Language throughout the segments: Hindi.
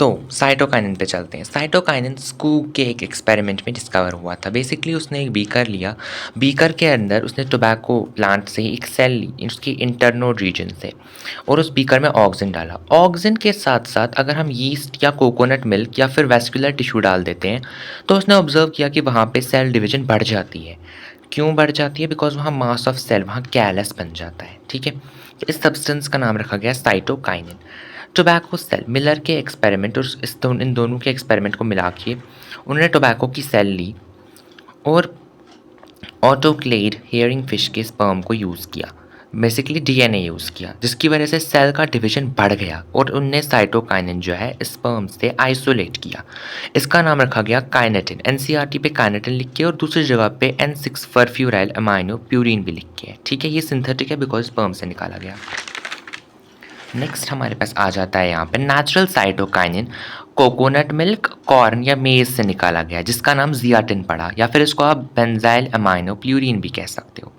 तो साइटोकाइनिन पे चलते हैं। साइटोकाइनिन स्कूप के एक एक्सपेरिमेंट में डिस्कवर हुआ था। बेसिकली उसने एक बीकर लिया, बीकर के अंदर उसने टोबैको प्लांट से एक सेल ली उसकी इंटरनोड रीजन से, और उस बीकर में ऑक्सीजन डाला। ऑक्सीजन के साथ साथ अगर हम यीस्ट या कोकोनट मिल्क या फिर वेस्कुलर टिश्यू डाल देते हैं तो उसने ऑब्जर्व किया कि वहाँ पे सेल डिवीजन बढ़ जाती है। क्यों बढ़ जाती है? बिकॉज वहाँ मास ऑफ सेल वहाँ कैलस बन जाता है। ठीक है, तो इस सब्सटेंस का नाम रखा गया साइटोकाइनिन। टोबैको सेल मिलर के एक्सपेरिमेंट और इन दोनों के एक्सपेरिमेंट को मिला के उन्होंने टोबैको की सेल ली और ऑटोक्लेड हेयरिंग फिश के स्पर्म को यूज़ किया, बेसिकली डीएनए यूज़ किया, जिसकी वजह से सेल का डिवीजन बढ़ गया और उनने साइटोकाइनिन जो है स्पर्म से आइसोलेट किया। इसका नाम रखा गया काइनेटिन। एनसीईआरटी पे काइनेटिन लिख के और दूसरी जगह पे N6 फरफ्यूराइल अमाइनो प्यूरिन भी लिख के है। ठीक है, ये सिंथेटिक है बिकॉज स्पर्म से निकाला गया। नेक्स्ट हमारे पास आ जाता है यहाँ पे natural cytokinin coconut milk, corn या मेज से निकाला गया, जिसका नाम जियाटिन पड़ा, या फिर इसको आप बेंजाइल अमाइनो प्यूरिन भी कह सकते हो।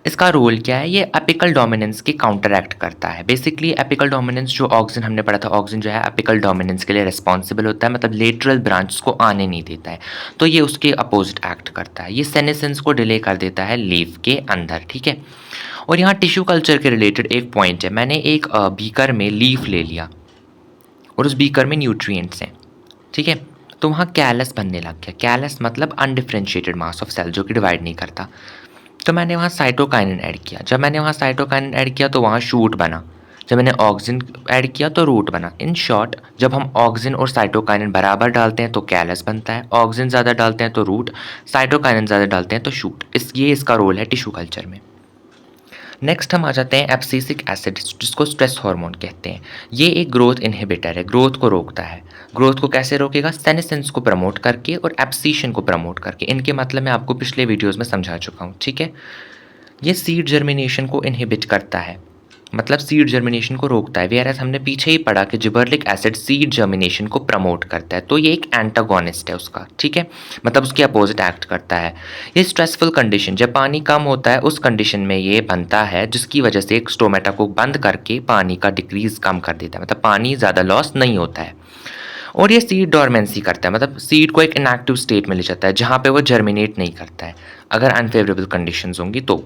इसका रोल क्या है? ये एपिकल डोमिनेंस की काउंटरएक्ट करता है। बेसिकली एपिकल डोमिनेंस जो ऑक्सिन हमने पढ़ा था, ऑक्सिन जो है एपिकल डोमिनेंस के लिए रिस्पॉन्सिबल होता है, मतलब लेटरल ब्रांच को आने नहीं देता है, तो ये उसके अपोजिट एक्ट करता है। ये सेनेसेंस को डिले कर देता है लीफ के अंदर। ठीक है, और यहाँ टिश्यू कल्चर के रिलेटेड एक पॉइंट है। मैंने एक बीकर में लीफ ले लिया और उस बीकर में न्यूट्रिएंट्स हैं। ठीक है, तो वहाँ कैलस बनने लग गया। कैलस मतलब अनडिफरेंशिएटेड मास ऑफ सेल जो कि डिवाइड नहीं करता। तो मैंने वहाँ साइटोकाइनिन ऐड किया। जब मैंने वहाँ साइटोकाइनिन ऐड किया तो वहाँ शूट बना। जब मैंने ऑक्सिन ऐड किया तो रूट बना। इन शॉर्ट, जब हम ऑक्सिन और साइटोकाइनिन बराबर डालते हैं तो कैलस बनता है, ऑक्सिन ज़्यादा डालते हैं तो रूट, साइटोकाइनिन ज़्यादा डालते हैं तो शूट। ये इसका रोल है टिश्यू कल्चर में। नेक्स्ट हम आ जाते हैं एब्सिसिक एसिड, जिसको स्ट्रेस हार्मोन कहते हैं। ये एक ग्रोथ इनहिबिटर है, ग्रोथ को रोकता है। ग्रोथ को कैसे रोकेगा? सेनेसेंस को प्रमोट करके और एब्सिशन को प्रमोट करके। इनके मतलब मैं आपको पिछले वीडियोस में समझा चुका हूँ। ठीक है, ये सीड जर्मिनेशन को इनहिबिट करता है, मतलब सीड जर्मिनेशन को रोकता है। वेयरएज हमने पीछे ही पढ़ा कि जिबर्लिक एसिड सीड जर्मिनेशन को प्रमोट करता है, तो ये एक एंटागोनिस्ट है उसका। ठीक है, मतलब उसके अपोजिट एक्ट करता है। ये स्ट्रेसफुल कंडीशन, जब पानी कम होता है उस कंडीशन में ये बनता है, जिसकी वजह से एक स्टोमेटा को बंद करके पानी का डिक्रीज कम कर देता है, मतलब पानी ज़्यादा लॉस नहीं होता है। और ये सीड डॉर्मेंसी करता है, मतलब सीड को एक इनएक्टिव स्टेट में ले जाता है जहाँ पे वो जर्मिनेट नहीं करता है अगर अनफेवरेबल कंडीशंस होंगी तो।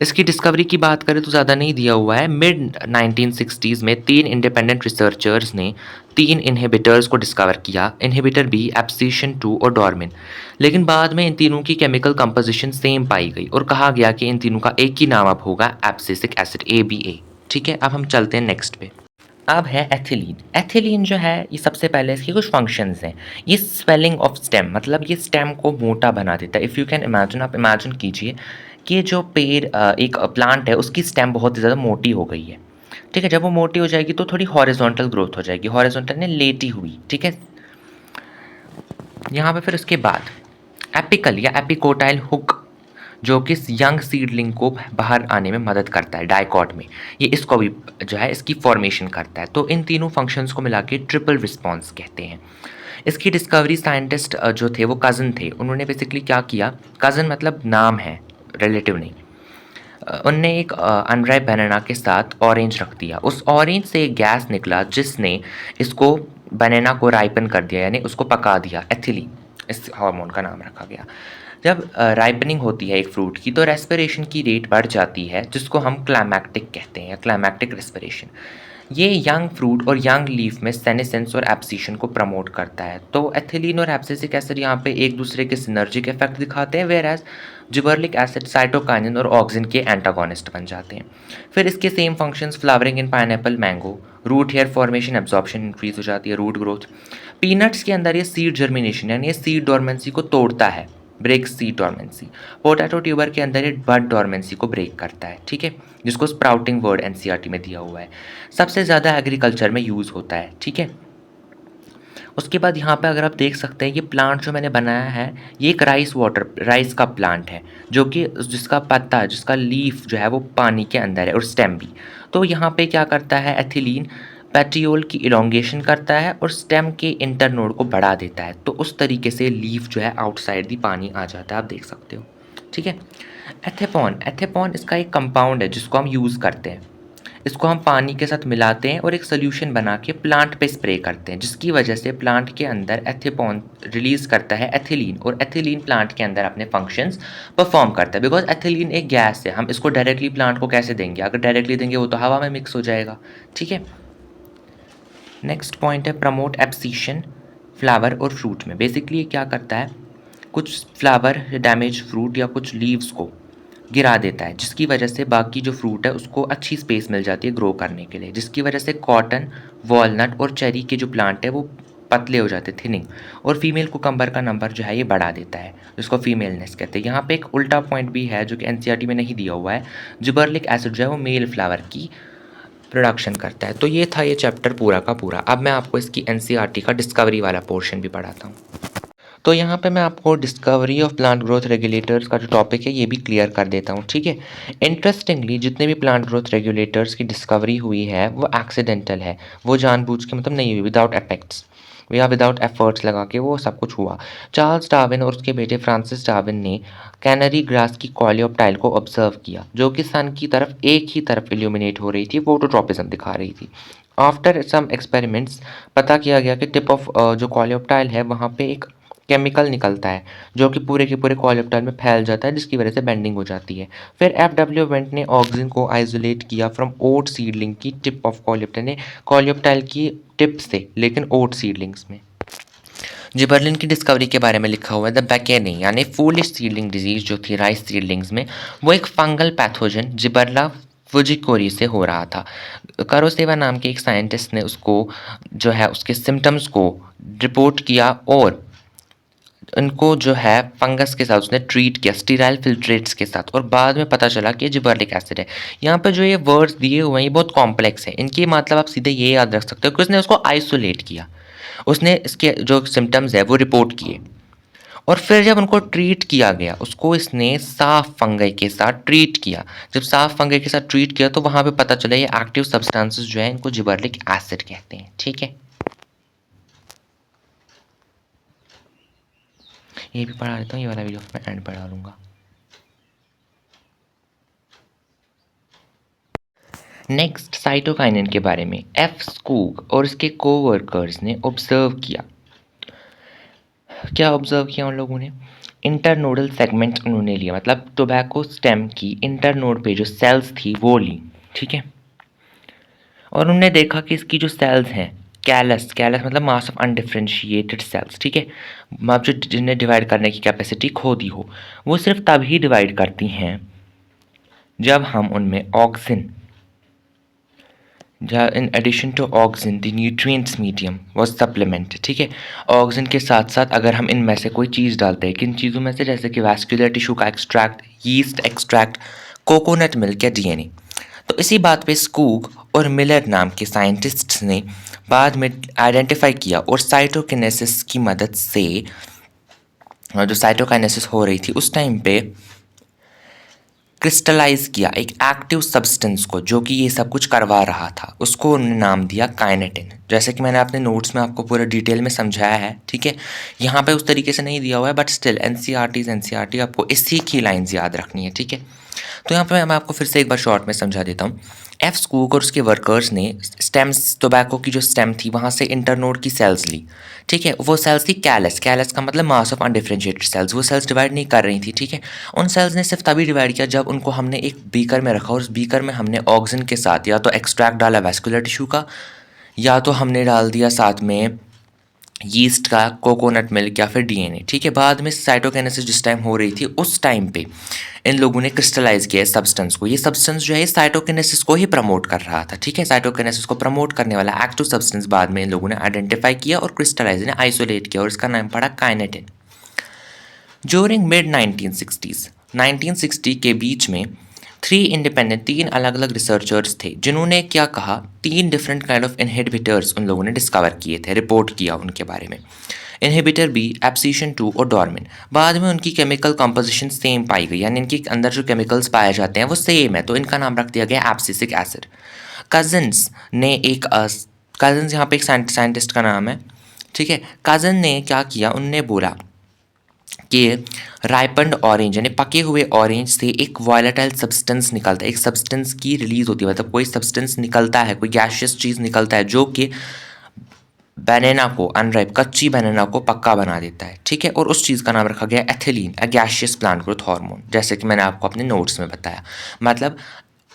इसकी डिस्कवरी की बात करें तो ज़्यादा नहीं दिया हुआ है। मिड 1960s में 3 इंडिपेंडेंट रिसर्चर्स ने 3 इनहिबिटर्स को डिस्कवर किया, इनहिबिटर बी, एब्सिशन 2 और डॉर्मिन। लेकिन बाद में इन तीनों की केमिकल कंपोजिशन सेम पाई गई और कहा गया कि इन तीनों का एक ही नाम अब होगा एब्सिसिक एसिड, ABA। ठीक है, अब हम चलते हैं नेक्स्ट पे। अब है एथिलीन। एथिलीन जो है ये सबसे पहले इसके कुछ फंक्शंस हैं। ये स्वेलिंग ऑफ स्टेम, मतलब ये स्टेम को मोटा बना देता है। इफ़ यू कैन इमेजिन, आप इमेजिन कीजिए कि जो पेड़ एक प्लांट है उसकी स्टेम बहुत ज़्यादा मोटी हो गई है। ठीक है, जब वो मोटी हो जाएगी तो थोड़ी हॉरिजॉन्टल ग्रोथ हो जाएगी, हॉरिजॉन्टल ने लेटी हुई। ठीक है, यहाँ पे फिर उसके बाद एपिकल या एपिकोटाइल हुक जो कि यंग सीडलिंग को बाहर आने में मदद करता है डाइकॉट में, ये इसको भी जो है इसकी फॉर्मेशन करता है। तो इन तीनों फंक्शंस को मिला के ट्रिपल रिस्पॉन्स कहते हैं। इसकी डिस्कवरी साइंटिस्ट जो थे वो कज़न थे। उन्होंने बेसिकली क्या किया, कज़न मतलब नाम है, रिलेटिव नहीं। उनने एक अनराइप बनाना के साथ ऑरेंज रख दिया। उस ऑरेंज से एक गैस निकला जिसने इसको बनाना को राइपन कर दिया, यानी उसको पका दिया। एथिलीन इस हार्मोन का नाम रखा गया। जब राइपनिंग होती है एक फ्रूट की तो रेस्पिरेशन की रेट बढ़ जाती है, जिसको हम क्लाइमैक्टिक कहते हैं या क्लाइमैक्टिक रेस्पिरेशन। ये यंग फ्रूट और यंग लीफ में सेनेसेंस और एब्सिशन को प्रमोट करता है। तो एथिलीन और एब्सिसिक एसिड यहाँ पे एक दूसरे के सिनर्जिक इफेक्ट दिखाते हैं, whereas gibberellic acid cytokinin और ऑक्सिन के एंटागोनिस्ट बन जाते हैं। फिर इसके same functions, flowering in pineapple, mango, root hair formation, absorption increase हो जाती है, रूट ग्रोथ। पीनट्स के अंदर ये सीड जर्मिनेशन यानी ये सीड डॉर्मेंसी को तोड़ता है, break seed dormancy. Potato tuber के अंदर ये बड डॉर्मेंसी को ब्रेक करता है। ठीक है, जिसको स्प्राउटिंग वर्ड एनसीईआरटी में दिया हुआ है, सबसे ज़्यादा एग्रीकल्चर में यूज़ होता है। ठीक है, उसके बाद यहाँ पे अगर आप देख सकते हैं ये प्लांट जो मैंने बनाया है ये एक राइस का प्लांट है, जो कि जिसका पत्ता, जिसका लीफ जो है वो पानी के अंदर है और स्टेम भी। तो यहाँ पे क्या करता है एथिलीन, पेट्रियोल की इलोंगेशन करता है और स्टेम के इंटरनोड को बढ़ा देता है, तो उस तरीके से लीफ जो है आउटसाइड दी पानी आ जाता है, आप देख सकते हो। ठीक है, एथेपॉन इसका एक कंपाउंड है जिसको हम यूज़ करते हैं। इसको हम पानी के साथ मिलाते हैं और एक सोल्यूशन बना के प्लांट पे स्प्रे करते हैं, जिसकी वजह से प्लांट के अंदर एथिपॉन रिलीज़ करता है एथिलीन, और एथिलीन प्लांट के अंदर अपने फंक्शंस परफॉर्म करता है। बिकॉज एथिलीन एक गैस है, हम इसको डायरेक्टली प्लांट को कैसे देंगे? अगर डायरेक्टली देंगे वो तो हवा में मिक्स हो जाएगा। ठीक है, नेक्स्ट पॉइंट है प्रमोट एब्सिशन फ्लावर और फ्रूट में। बेसिकली ये क्या करता है, कुछ फ्लावर डैमेज फ्रूट या कुछ लीव्स को गिरा देता है, जिसकी वजह से बाकी जो फ्रूट है उसको अच्छी स्पेस मिल जाती है ग्रो करने के लिए, जिसकी वजह से कॉटन, वॉलनट और चेरी के जो प्लांट है वो पतले हो जाते हैं, थिनिंग, और फीमेल कुकम्बर का नंबर जो है ये बढ़ा देता है, जिसको फीमेलनेस कहते हैं। यहाँ पे एक उल्टा पॉइंट भी है जो कि एनसीईआरटी में नहीं दिया हुआ है। जिबर्लिक एसिड जो है वो मेल फ्लावर की प्रोडक्शन करता है। तो ये था ये चैप्टर पूरा का पूरा। अब मैं आपको इसकी एनसीईआरटी का डिस्कवरी वाला पोर्शन भी पढ़ाता हूँ। तो यहाँ पे मैं आपको discovery of plant growth regulators का जो टॉपिक है ये भी क्लियर कर देता हूँ। ठीक है, इंटरेस्टिंगली जितने भी प्लांट ग्रोथ रेगुलेटर्स की डिस्कवरी हुई है वो एक्सीडेंटल है, वो जानबूझ के मतलब नहीं हुई, विदाउट इफेक्ट्स या विदाउट एफर्ट्स लगा के वो सब कुछ हुआ। चार्ल्स डार्विन और उसके बेटे फ्रांसिस डार्विन ने कैनरी ग्रास की कॉलियोप्टाइल को ऑब्जर्व किया, जो कि सन की तरफ एक ही तरफ इल्यूमिनेट हो रही थी, फोटोट्रॉपिज्म दिखा रही थी। आफ्टर सम एक्सपेरिमेंट्स पता किया गया कि टिप ऑफ जो कॉलियोप्टाइल है वहाँ पे एक केमिकल निकलता है जो कि पूरे के पूरे कॉलियोप्टाइल में फैल जाता है, जिसकी वजह से बेंडिंग हो जाती है। फिर एफ.डब्ल्यू. वेंट ने ऑक्सिन को आइसोलेट किया फ्रॉम ओट सीडलिंग की टिप ऑफ कॉलियोप्टाइल, ने कॉलियोप्टाइल की टिप से, लेकिन ओट सीडलिंग्स में। जिबर्लिन की डिस्कवरी के बारे में लिखा हुआ है द बैकेनी यानी फूलिश सीडलिंग डिजीज जो थी राइस सीडलिंग्स में, वो एक फंगल पैथोजन जिबर्ला फुजिकोरी से हो रहा था। कारोसेवा नाम के एक साइंटिस्ट ने उसको जो है उसके सिम्टम्स को रिपोर्ट किया और इनको जो है फंगस के साथ उसने ट्रीट किया, स्टीराइल फिल्ट्रेट्स के साथ, और बाद में पता चला कि ये जिबर्लिक एसिड है। यहाँ पे जो ये वर्ड्स दिए हुए हैं ये बहुत कॉम्प्लेक्स है, इनकी मतलब आप सीधे ये याद रख सकते हो कि उसने उसको आइसोलेट किया, उसने इसके जो सिम्टम्स है वो रिपोर्ट किए, और फिर जब उनको ट्रीट किया गया उसको इसने साफ फंगई के साथ ट्रीट किया। जब साफ फंगई के साथ ट्रीट किया तो वहाँ पे पता चला ये एक्टिव सब्सटेंसेस जो है इनको जिबर्लिक एसिड कहते हैं। ठीक है, ये भी पढ़ा देता हूँ, ये वाला वीडियो मैं एंड पर डालूंगा। नेक्स्ट साइटोकाइनिन के बारे में एफ स्कूग और इसके कोवर्कर्स ने ऑब्जर्व किया। क्या ऑब्जर्व किया उन लोगों ने? इंटरनोडल सेगमेंट उन्होंने लिया, मतलब टोबैको स्टेम की इंटरनोड पे जो सेल्स थी वो ली। ठीक है, और उन्होंने देखा कि इसकी जो सेल्स हैं कैलस, कैलस मतलब मास ऑफ अनडिफरेंशिएटेड सेल्स। ठीक है, आप जो जिन्हें डिवाइड करने की कैपेसिटी खो दी हो, वो सिर्फ तभी डिवाइड करती हैं जब हम उनमें auxin, in addition to auxin the nutrients medium was supplement. ठीक है, ऑक्सिन के साथ साथ अगर हम इनमें से कोई चीज़ डालते हैं, किन चीज़ों में से, जैसे कि वैस्कुलर टिश्यू का extract, yeast extract, coconut milk या डीएनए। तो इसी बात पे स्कूग और मिलर नाम के साइंटिस्ट्स ने बाद में आइडेंटिफाई किया और साइटोकिनेसिस की मदद से जो साइटोकाइनेसिस हो रही थी उस टाइम पे क्रिस्टलाइज किया एक एक्टिव सब्सटेंस को जो कि ये सब कुछ करवा रहा था, उसको उन्होंने नाम दिया काइनेटिन। जैसे कि मैंने अपने नोट्स में आपको पूरा डिटेल में समझाया है। ठीक है, यहाँ पे उस तरीके से नहीं दिया हुआ है, बट स्टिल एनसीईआरटी आपको इसी की लाइंस याद रखनी है। ठीक है, तो यहाँ पे मैं आपको फिर से एक बार शॉर्ट में समझा देता हूँ। एफ स्कूक और उसके वर्कर्स ने स्टेम्स, टोबैको की जो स्टेम थी वहाँ से इंटरनोड की सेल्स ली। ठीक है, वो सेल्स थी कैलस, कैलस का मतलब मास ऑफ अनडिफरेंशिएटेड सेल्स। वो सेल्स डिवाइड नहीं कर रही थी। ठीक है, उन सेल्स ने सिर्फ तभी डिवाइड किया जब उनको हमने एक बीकर में रखा और उस बीकर में हमने ऑक्सीजन के साथ या तो एक्सट्रैक्ट डाला वैस्कुलर टिश्यू का, या तो हमने डाल दिया साथ में यीस्ट का, कोकोनट मिल्क या फिर डीएनए। ठीक है, बाद में साइटोकाइनेसिस जिस टाइम हो रही थी उस टाइम पे इन लोगों ने क्रिस्टलाइज किया सब्सटेंस को। ये सब्सटेंस जो है साइटोकाइनेसिस को ही प्रमोट कर रहा था। ठीक है, साइटोकाइनेसिस को प्रमोट करने वाला एक्टिव सब्सटेंस बाद में इन लोगों ने आइडेंटिफाई किया और क्रिस्टलाइज ने आइसोलेट किया और इसका नाम पड़ा काइनेटिन। ड्यूरिंग मिड 1960s, 1960 के बीच में तीन अलग अलग रिसर्चर्स थे जिन्होंने क्या कहा, 3 डिफरेंट काइंड ऑफ इनहिबिटर्स उन लोगों ने डिस्कवर किए थे, रिपोर्ट किया उनके बारे में। इनहिबिटर बी, एब्सिशन 2 और डॉर्मिन। बाद में उनकी केमिकल कंपोजिशन सेम पाई गई, यानी इनके अंदर जो केमिकल्स पाए जाते हैं वो सेम है, तो इनका नाम रख दिया गया एब्सिसिक एसिड। कजिन्स ने एक कजिन्स यहाँ पे एक साइंटिस्ट का नाम है। ठीक है, कजिन ने क्या किया, उनने बोला कि राइपन्ड ऑरेंज यानी पके हुए ऑरेंज से एक वॉलेटाइल सब्सटेंस निकलता है, एक सब्सटेंस की रिलीज होती है, मतलब कोई सब्सटेंस निकलता है, कोई गैशियस चीज़ निकलता है जो कि बनाना को अनराइप कच्ची बनाना को पक्का बना देता है, ठीक है। और उस चीज़ का नाम रखा गया एथिलीन, अ गैशियस प्लांट ग्रोथ हार्मोन, जैसे कि मैंने आपको अपने नोट्स में बताया। मतलब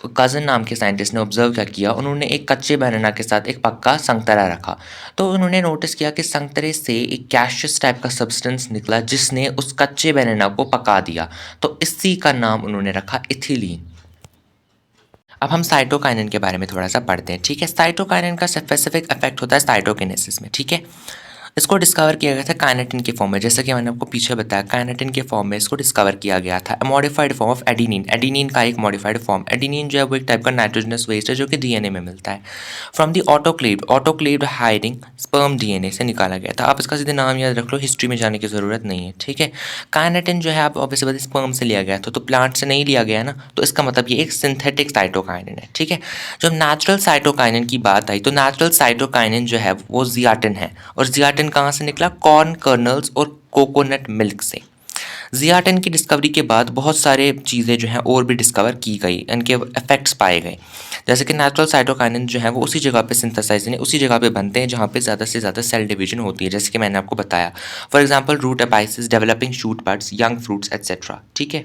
कज़न नाम के साइंटिस्ट ने ऑब्जर्व क्या किया, उन्होंने एक कच्चे बनाना के साथ एक पक्का संतरा रखा, तो उन्होंने नोटिस किया कि संतरे से एक गैशियस टाइप का सब्सटेंस निकला जिसने उस कच्चे बनाना को पका दिया, तो इसी का नाम उन्होंने रखा इथिलीन। अब हम साइटोकाइनिन के बारे में थोड़ा सा पढ़ते हैं, ठीक है। साइटोकाइनिन का स्पेसिफिक इफेक्ट होता है साइटोकिनेसिस में, ठीक है। इसको डिस्कवर किया गया था काइनेटिन के फॉर्म में, जैसे कि मैंने आपको पीछे बताया, काइनेटिन के फॉर्म में इसको डिस्कवर किया गया था। Modified form of adenine, adenine का एक मॉडिफाइड फॉर्म। एडिनिन जो है वो एक टाइप का नाइट्रोजनस वेस्ट है जो कि डीएनए में मिलता है। From the autoclaved hiding sperm DNA से निकाला गया था। आप इसका सीधे नाम याद रख लो, हिस्ट्री में जाने की ज़रूरत नहीं है, ठीक है। काइनेटिन जो है आप ऑब्वियसली स्पर्म से लिया गया था, तो प्लांट से नहीं लिया गया ना, तो इसका मतलब ये एक सिंथेटिक साइटोकाइनिन है, ठीक है। जब नेचुरल साइटोकाइनिन की बात आई, तो नेचुरल साइटोकाइनिन जो है वो जियाटिन है, और जियाटिन कहाँ से निकला, कॉर्न कर्नल्स और कोकोनट मिल्क से। जियाटिन की डिस्कवरी के बाद बहुत सारे चीज़ें जो हैं और भी डिस्कवर की गई, इनके इफेक्ट्स पाए गए, जैसे कि नेचुरल साइटोकाइनिन जो है वो उसी जगह पे सिंथेसाइज यानी उसी जगह पे बनते हैं जहाँ पे ज़्यादा से ज़्यादा सेल डिवीजन होती है, जैसे कि मैंने आपको बताया। For example root apices, developing shoot buds, young fruits etcetera, ठीक है।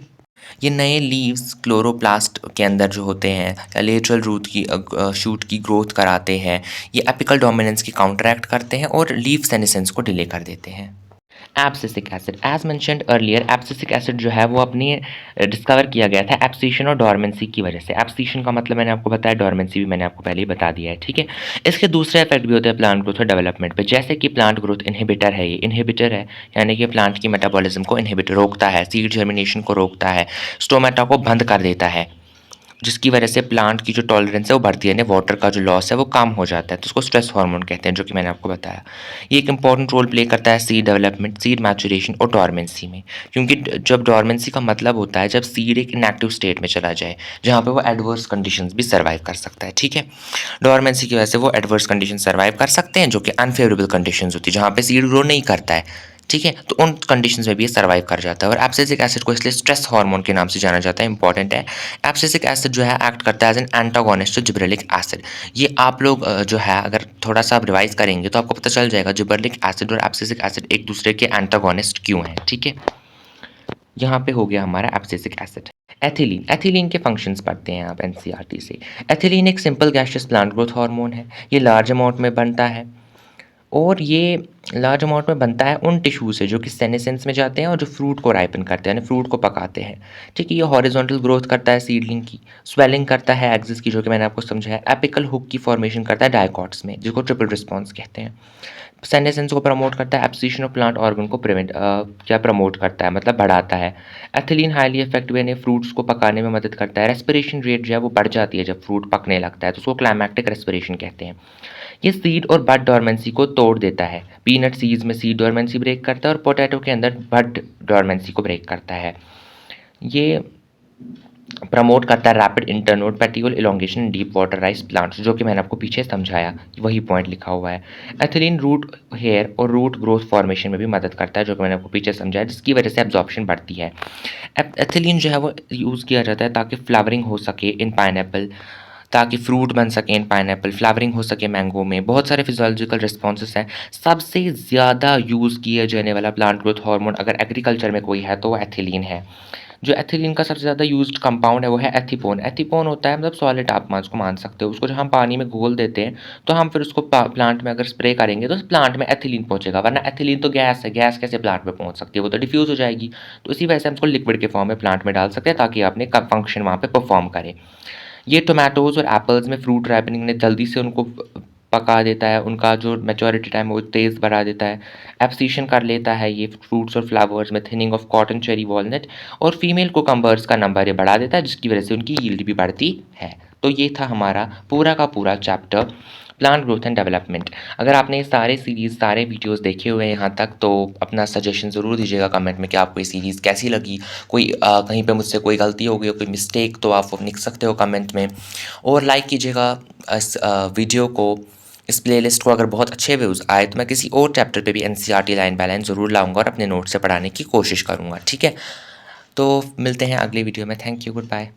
ये नए लीव्स क्लोरोप्लास्ट के अंदर जो होते हैं या लेटरल रूट की शूट की ग्रोथ कराते हैं। ये एपिकल डोमिनेंस की काउंटरैक्ट करते हैं और लीफ सेनेसेंस को डिले कर देते हैं। Abscisic acid, as mentioned earlier, abscisic acid जो है वो अपनी डिस्कवर किया गया था एब्सिशन और डोरमेंसी की वजह से। एब्सिशन का मतलब मैंने आपको बताया, डोरमेंसी भी मैंने आपको पहले ही बता दिया है, ठीक है। इसके दूसरे इफेक्ट भी होते हैं प्लांट ग्रोथ और डेवलपमेंट पे, जैसे कि प्लांट ग्रोथ इनहिबिटर है, ये इनहिबिटर है यानी कि प्लांट की मेटाबॉलिज्म को इनहिबिट रोकता है, सीड जर्मिनेशन को रोकता है, स्टोमेटा को बंद कर देता है, जिसकी वजह से प्लांट की जो टॉलरेंस है वो बढ़ती है, यानी वाटर का जो लॉस है वो कम हो जाता है, तो उसको स्ट्रेस हार्मोन कहते हैं, जो कि मैंने आपको बताया। ये एक इंपॉर्टेंट रोल प्ले करता है सीड डेवलपमेंट, सीड मैचुरेशन और डोरमेंसी में, क्योंकि जब डोरमेंसी का मतलब होता है जब सीड एक इनएक्टिव स्टेट में चला जाए जहाँ पे वो एडवर्स कंडीशंस भी सर्वाइव कर सकता है, ठीक है। डोरमेंसी की वजह से वो एडवर्स कंडीशन सर्वाइव कर सकते हैं जो कि अनफेवरेबल कंडीशंस होती है, जहाँ पे सीड ग्रो नहीं करता है, ठीक है, तो उन कंडीशंस में भी ये सर्वाइव कर जाता है। और एब्सिसिक एसिड को इसलिए स्ट्रेस हार्मोन के नाम से जाना जाता है, इंपॉर्टेंट है। एब्सिसिक एसिड जो है एक्ट करता है as an antagonist to gibberellic acid. ये आप लोग जो है अगर थोड़ा सा रिवाइज करेंगे तो आपको पता चल जाएगा जिबरेलिक एसिड और एब्सिसिक एसिड एक दूसरे के एंटागोनिस्ट क्यों हैं, ठीक है। यहाँ पे हो गया हमारा एब्सिसिक एसिड। एथिलीन, एथिलीन के फंक्शंस पढ़ते हैं आप एनसीईआरटी से। एथिलीन एक simple gaseous plant growth hormone है, ये लार्ज अमाउंट में बनता है, और ये लार्ज अमाउंट में बनता है उन टिश्यू से जो कि सेनेसेंस में जाते हैं और जो फ्रूट को राइपन करते हैं, यानी फ्रूट को पकाते हैं, ठीक है। ये हॉरिजॉन्टल ग्रोथ करता है सीडलिंग की, स्वेलिंग करता है एक्सिस की, जो कि मैंने आपको समझाया। एपिकल हुक की फॉर्मेशन करता है डायकॉट्स में, जिसको ट्रिपल रिस्पॉन्स कहते हैं। सेनेसेंस को प्रमोट करता है, एब्सिशन ऑफ प्लांट ऑर्गन को क्या प्रमोट करता है, मतलब बढ़ाता है। एथिलीन हाईली इफेक्टिव यानी फ्रूट्स को पकाने में मदद करता है। रेस्पिरेशन रेट जो है वो बढ़ जाती है जब फ्रूट पकने लगता है, तो उसको क्लाइमैक्टिक रेस्पिरेशन कहते हैं। ये सीड और बड डोरमेंसी को तोड़ देता है। पीनट सीड्स में सीड डोरमेंसी ब्रेक करता है और पोटैटो के अंदर बड डोरमेंसी को ब्रेक करता है। ये प्रमोट करता है रैपिड इंटरनोड पेटियोल इलोंगेशन इन डीप वाटर राइस प्लांट्स, जो कि मैंने आपको पीछे समझाया, वही पॉइंट लिखा हुआ है। एथिलीन रूट हेयर और रूट ग्रोथ फॉर्मेशन में भी मदद करता है, जो कि मैंने आपको पीछे समझाया, जिसकी वजह से एब्जॉर्प्शन बढ़ती है। एथिलीन जो है वो यूज़ किया जाता है ताकि फ्लावरिंग हो सके इन पाइनएप्पल, ताकि फ्रूट बन सके इन पाइनएप्पल, फ्लावरिंग हो सके मैंगो में। बहुत सारे फिजियोलॉजिकल रिस्पॉन्सेस हैं। सबसे ज़्यादा यूज़ किया जाने वाला प्लांट ग्रोथ हार्मोन अगर एग्रीकल्चर में कोई है तो वो एथिलीन है। जो एथिलीन का सबसे ज़्यादा यूज्ड कंपाउंड है वो है एथिपोन। एथिपोन होता है मतलब सॉलिड, आप उसको मान सकते हो, उसको जब हम पानी में घोल देते हैं तो हम फिर उसको प्लांट में अगर स्प्रे करेंगे तो उस प्लांट में एथिलीन पहुंचेगा, वरना एथिलीन तो गैस है, गैस कैसे प्लांट में पहुंच सकती है, वो तो डिफ्यूज़ हो जाएगी। तो इसी वजह से हम उसको लिक्विड के फॉर्म में प्लांट में डाल सकते हैं ताकि अपने फंक्शन वहाँ पे परफॉर्म करे। ये टोमेटोज़ और एप्पल्स में फ्रूट राइपनिंग ने जल्दी से उनको पका देता है, उनका जो मैच्योरिटी टाइम है वो तेज़ बढ़ा देता है। एब्सिशन कर लेता है ये फ्रूट्स और फ्लावर्स में, thinning of cotton, cherry, walnut और फीमेल कुकम्बर्स का नंबर ये बढ़ा देता है, जिसकी वजह से उनकी यील्ड भी बढ़ती है। तो ये था हमारा पूरा का पूरा chapter plant growth and development. अगर आपने ये सारे सीरीज़, सारे वीडियोस देखे हुए हैं यहाँ तक, तो अपना सजेशन ज़रूर दीजिएगा कमेंट में कि आपको ये सीरीज़ कैसी लगी। कोई कहीं पे मुझसे कोई गलती हो गई हो, कोई मिस्टेक, तो आप वो लिख सकते हो कमेंट में। और लाइक कीजिएगा इस वीडियो को, इस प्लेलिस्ट को अगर बहुत अच्छे व्यूज़ आए तो मैं किसी और चैप्टर पे भी एनसीईआरटी लाइन बाय लाइन ज़रूर लाऊंगा और अपने नोट्स से पढ़ाने की कोशिश करूँगा, ठीक है। तो मिलते हैं अगली वीडियो में। Thank you, good bye.